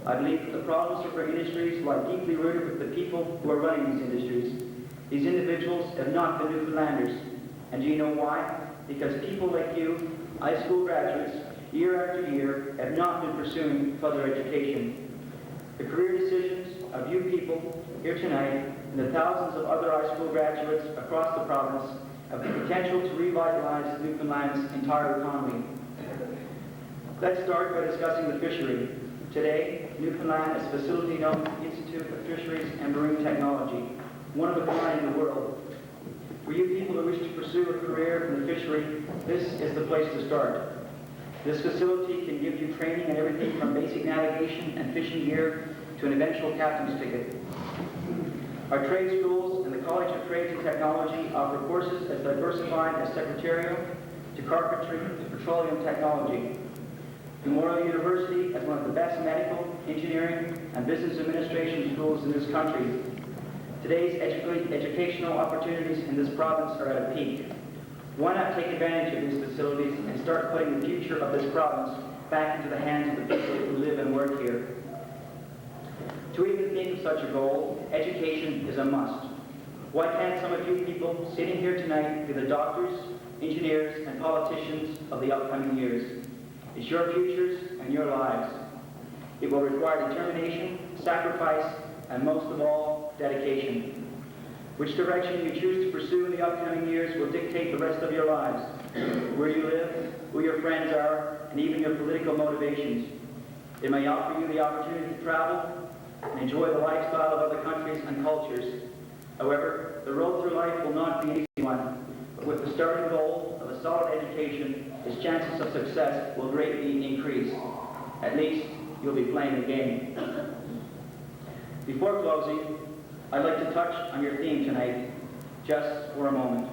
I believe that the problems of our industries lie deeply rooted with the people who are running these industries. These individuals have not been Newfoundlanders. And do you know why? Because people like you, high school graduates, year after year, have not been pursuing further education. The career decisions of you people here tonight and the thousands of other high school graduates across the province have the potential to revitalize Newfoundland's entire economy. Let's start by discussing the fishery. Today, Newfoundland is a facility known as the Institute of Fisheries and Marine Technology, one of a kind in the world. For you people who wish to pursue a career in the fishery, this is the place to start. This facility can give you training in everything from basic navigation and fishing gear to an eventual captain's ticket. Our trade schools and the College of Trades and Technology offer courses as diversified as secretarial, to carpentry, to petroleum technology. Memorial University has one of the best medical, engineering, and business administration schools in this country. Today's educational opportunities in this province are at a peak. Why not take advantage of these facilities and start putting the future of this province back into the hands of the people who live and work here? To even think of such a goal, education is a must. Why can't some of you people sitting here tonight be the doctors, engineers, and politicians of the upcoming years? It's your futures and your lives. It will require determination, sacrifice, and most of all, dedication. Which direction you choose to pursue in the upcoming years will dictate the rest of your lives. Where you live, who your friends are, and even your political motivations. It may offer you the opportunity to travel and enjoy the lifestyle of other countries and cultures. However, the road through life will not be an easy one, but with the starting goal of a solid education, its chances of success will greatly increase. At least, you'll be playing the game. Before closing, I'd like to touch on your theme tonight, just for a moment.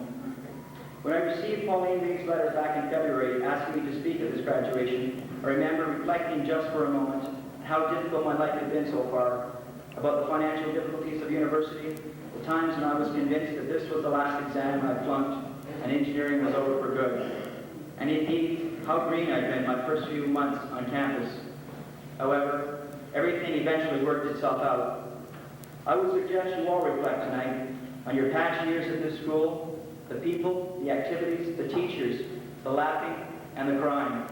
When I received Pauline Reed's letter back in February asking me to speak at this graduation, I remember reflecting just for a moment how difficult my life had been so far, about the financial difficulties of university, the times when I was convinced that this was the last exam I flunked and engineering was over for good. And indeed, how green I'd been my first few months on campus. However, everything eventually worked itself out. I would suggest you all reflect tonight on your past years at this school, the people, the activities, the teachers, the laughing, and the crying.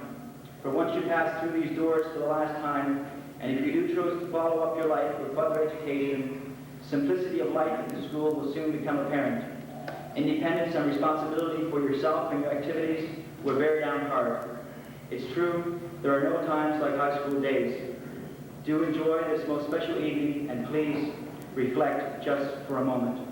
For once you pass through these doors for the last time, and if you do choose to follow up your life with further education, simplicity of life at the school will soon become apparent. Independence and responsibility for yourself and your activities will bear down hard. It's true, there are no times like high school days. Do enjoy this most special evening, and please reflect just for a moment.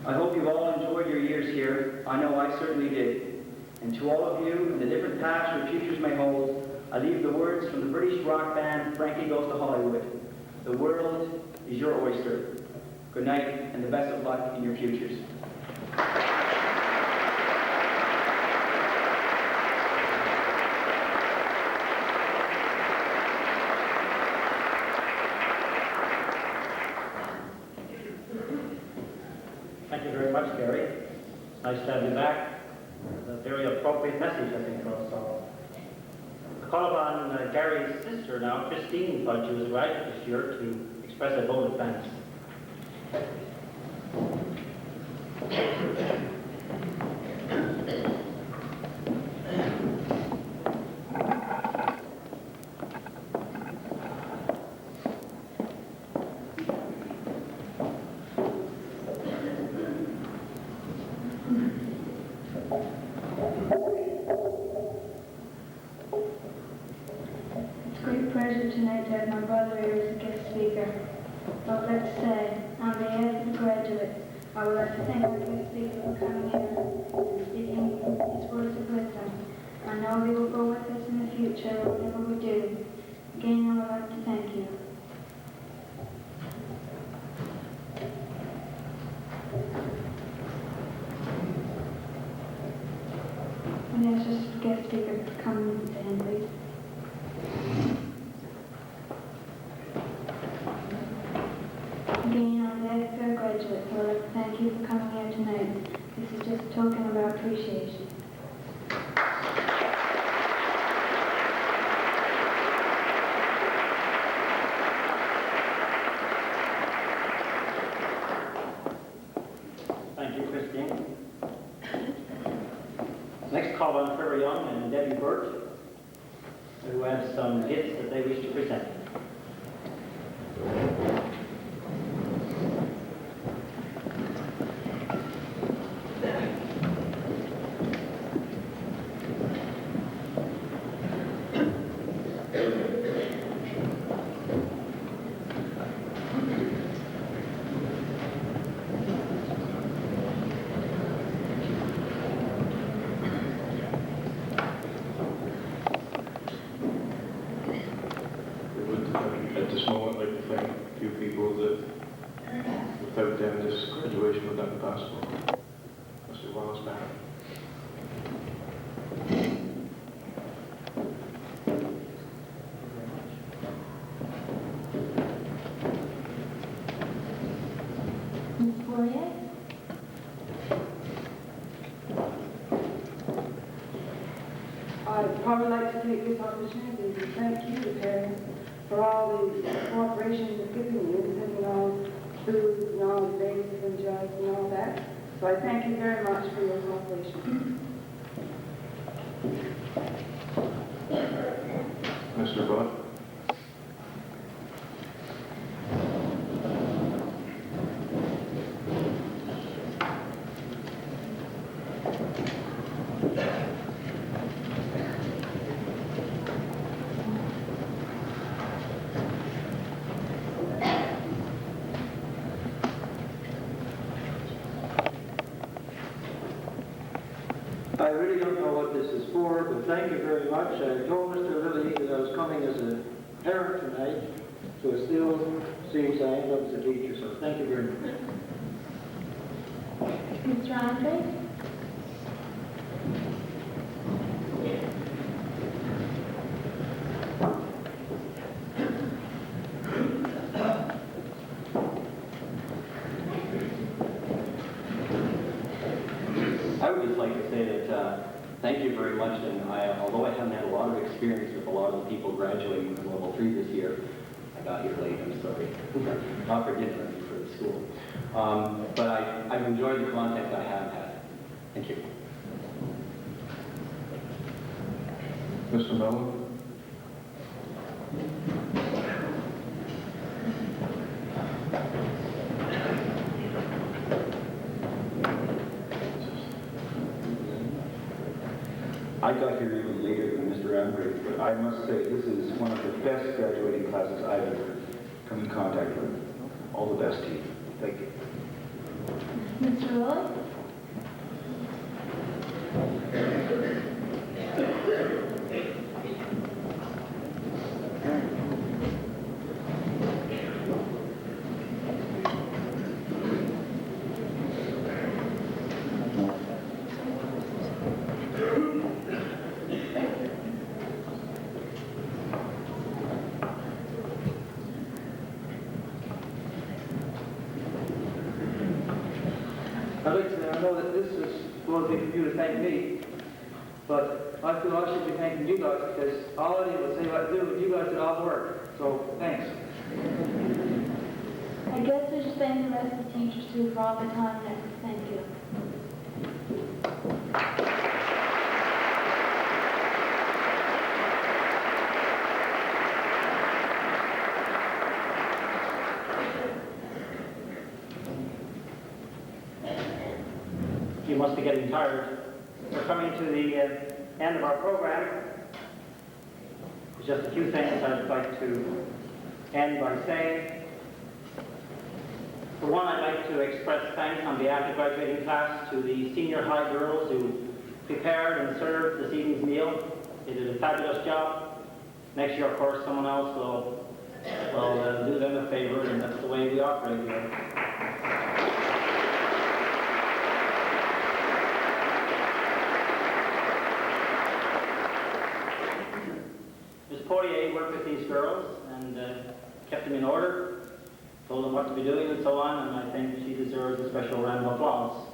I hope you've all enjoyed your years here. I know I certainly did. And to all of you and the different paths your futures may hold, I leave the words from the British rock band Frankie Goes to Hollywood. The world is your oyster. Good night and the best of luck in your futures. Thank you very much, Gary. It's nice to have you back. It's a very appropriate message, I think, for us all. I call upon Gary's sister now, Christine, thought she was right this year to express a vote of thanks. It's a great pleasure tonight to have my brother here as a guest speaker. I would like to say, on behalf of the graduates, I would like to thank our guest speaker for coming here and speaking his words of wisdom. I know they will go with us in the future, whatever we do. Again, I would like to thank you. And that's just guest speaker to come and stand, please. Again, on behalf of our graduates, I would like to thank you for coming here tonight. This is just a token of our appreciation. Thank you, Christine. Next, call on Trevor Young and Debbie Burt, who have some gifts that they wish to present. Councillor Barron. Ms. Poirier? I'd probably like to take this opportunity to thank you, the parents, for all the cooperation you've given me, depending on food and all the babies and jobs and all that. So I thank you very much for your cooperation. Mr. Butt? I really don't know what this is for, but thank you very much. I told Mr. Lilly that I was coming as a parent tonight, so it still seems I end up as a teacher, so thank you very much. Mr. Andre? I would just like to say that thank you very much, and although I haven't had a lot of experience with a lot of the people graduating from level 3 this year, I got here late, I'm sorry. Not for dinner, I mean for the school. But I've enjoyed the contact I have had. Thank you. Mr. Mello? I got here even later than Mr. Andre, but I must say this is one of the best graduating classes I've ever come in contact with. All the best to you. Thank you. Mr. Lilly? I'd like to say, I know that this is supposed to be for you to thank me, but I feel I should be thanking you guys because all I did was say what to do, and you guys did all the work. So, thanks. I guess I should thank the rest of the teachers too for all the time and effort. Thank you. You must be getting tired. We're coming to the end of our program. There's just a few things I'd like to end by saying. For one, I'd like to express thanks on behalf of the graduating class to the senior high girls who prepared and served this evening's meal. They did a fabulous job. Next year, of course, someone else will do them a favor, and that's the way we operate here. Ms. Poirier worked with these girls and kept them in order, told them what to be doing and so on, and I think she deserves a special round of applause.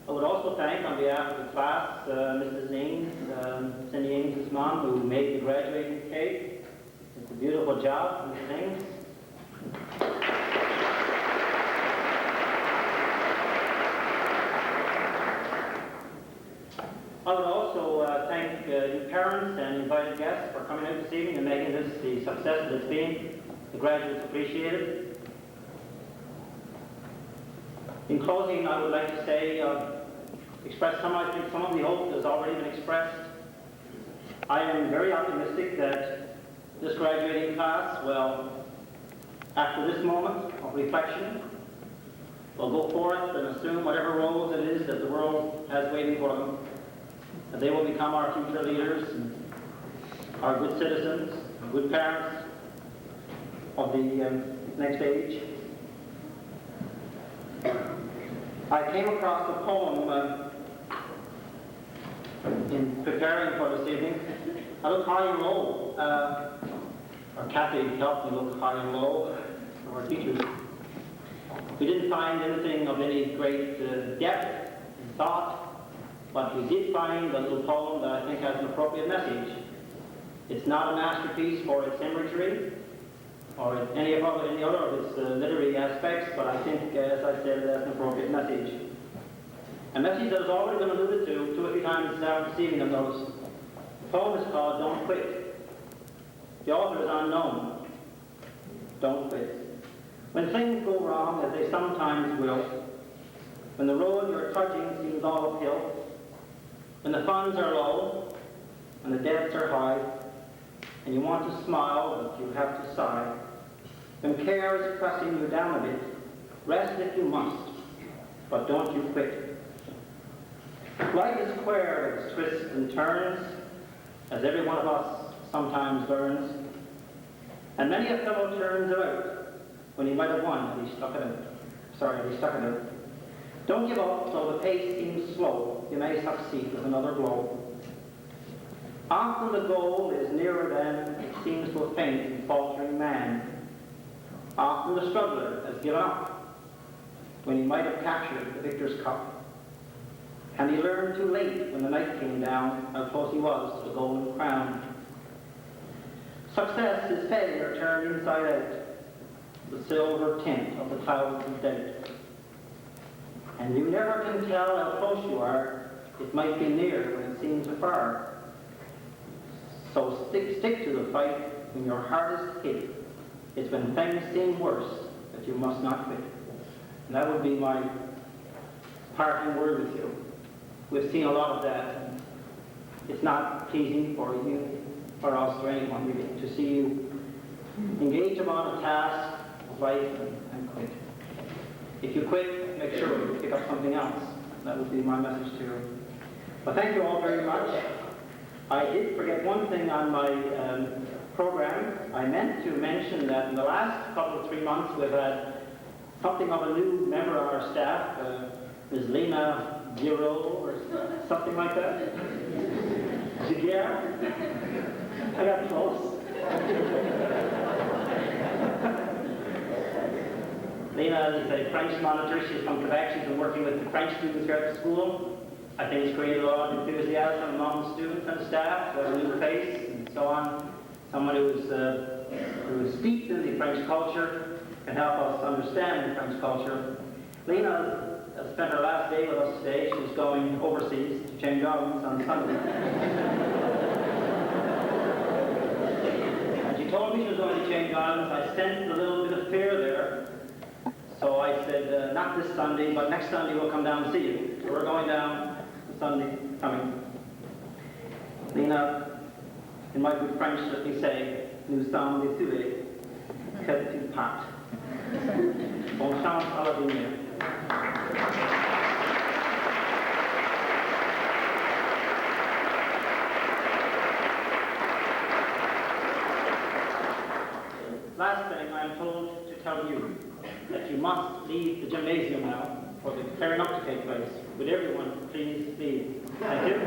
I would also thank, on behalf of the class, Mrs. Ings, Cindy Ings' mom, who made the graduating cake. It's a beautiful job, Mrs. Ings. I would also thank you parents and invited guests for coming out this evening and making this the success that it's been. The graduates appreciate it. In closing, I would like to say, express some of the hope that has already been expressed. I am very optimistic that this graduating class will, after this moment of reflection, will go forth and assume whatever roles it is that the world has waiting for them. That they will become our future leaders, our good citizens, good parents, of the next age. I came across a poem in preparing for this evening. I look high and low, or Kathy helped me look high and low, our teachers. We didn't find anything of any great depth and thought, but we did find a little poem that I think has an appropriate message. It's not a masterpiece for its imagery or any other of its literary aspects, but I think, as I said, it has an appropriate message. A message that has already been alluded to 2 or 3 times this evening of those. The poem is called Don't Quit. The author is unknown. Don't quit. When things go wrong, as they sometimes will, when the road you're trudging seems all uphill, when the funds are low, and the debts are high, and you want to smile, but you have to sigh, when care is pressing you down a bit, rest if you must, but don't you quit. Life is square with its twists and turns, as every one of us sometimes learns, and many a fellow turns it out when he might have won if he stuck it out. Don't give up though the pace seems slow, you may succeed with another blow. Often the goal is nearer than it seems to a faint and faltering man. Often the struggler has given up when he might have captured the victor's cup. And he learned too late when the night came down how close he was to the golden crown. Success is failure turned inside out, the silver tint of the clouds of doubt. And you never can tell how close you are, it might be near when it seems afar. So stick to the fight when your hardest hit. It's when things seem worse that you must not quit. And that would be my parting word with you. We've seen a lot of that. And it's not pleasing for you or us or anyone really to see you engage upon a task of life and quit. If you quit, make sure you pick up something else. That would be my message to you. But thank you all very much. I did forget one thing on my program. I meant to mention that in the last couple of 3 months we've had something of a new member of our staff, Ms. Lena Giro or something like that. Yeah, I got close. Lena is a French monitor. She's from Quebec. She's been working with the French students here at the school. I think it's created a lot of enthusiasm among students and staff to have a new face and so on. Someone who is steeped in the French culture can help us understand the French culture. Lena has spent her last day with us today. She's going overseas to change ovens on Sunday. And she told me she was going to change ovens. I sensed a little bit of fear there. So I said, not this Sunday, but next Sunday we'll come down and see you. So we're going down Sunday coming. Lena, in my good French, let me say, nous sommes désolés, quelque part. Bonne chance à l'avenir. Last thing, I am told to tell you that you must leave the gymnasium now for the clearing up to take place. Would everyone please leave? Thank you.